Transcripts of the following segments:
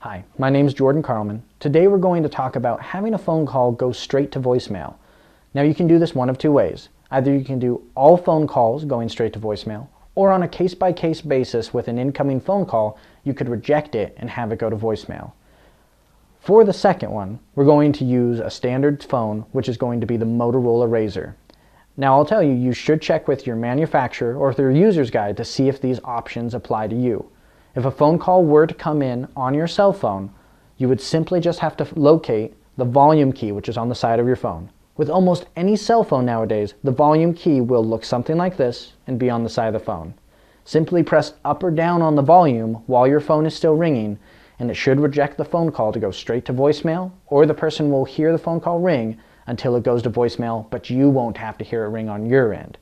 Hi, my name is Jordan Carlman. Today we're going to talk about having a phone call go straight to voicemail. Now you can do this one of two ways. Either you can do all phone calls going straight to voicemail, or on a case-by-case basis with an incoming phone call, you could reject it and have it go to voicemail. For the second one, we're going to use a standard phone, which is going to be the Motorola Razr. Now I'll tell you, you should check with your manufacturer or their user's guide to see if these options apply to you. If a phone call were to come in on your cell phone, you would simply just have to locate the volume key, which is on the side of your phone. With almost any cell phone nowadays, the volume key will look something like this and be on the side of the phone. Simply press up or down on the volume while your phone is still ringing, and it should reject the phone call to go straight to voicemail, or the person will hear the phone call ring until it goes to voicemail, but you won't have to hear it ring on your end.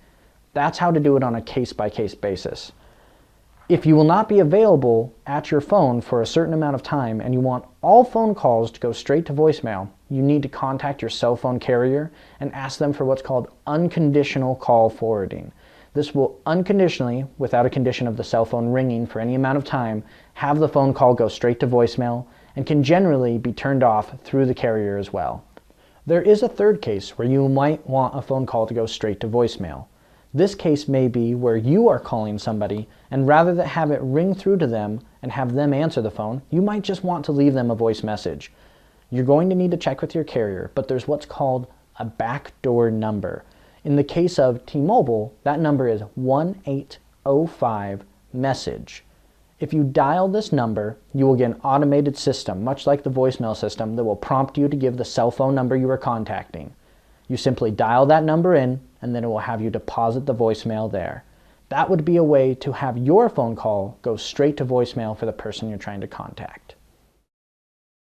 That's how to do it on a case-by-case basis. If you will not be available at your phone for a certain amount of time and you want all phone calls to go straight to voicemail, you need to contact your cell phone carrier and ask them for what's called unconditional call forwarding. This will unconditionally, without a condition of the cell phone ringing for any amount of time, have the phone call go straight to voicemail and can generally be turned off through the carrier as well. There is a third case where you might want a phone call to go straight to voicemail. This case may be where you are calling somebody, and rather than have it ring through to them and have them answer the phone, you might just want to leave them a voice message. You're going to need to check with your carrier, but there's what's called a backdoor number. In the case of T-Mobile, that number is 1805-MESSAGE. If you dial this number, you will get an automated system, much like the voicemail system, that will prompt you to give the cell phone number you are contacting. You simply dial that number in, and then it will have you deposit the voicemail there. That would be a way to have your phone call go straight to voicemail for the person you're trying to contact.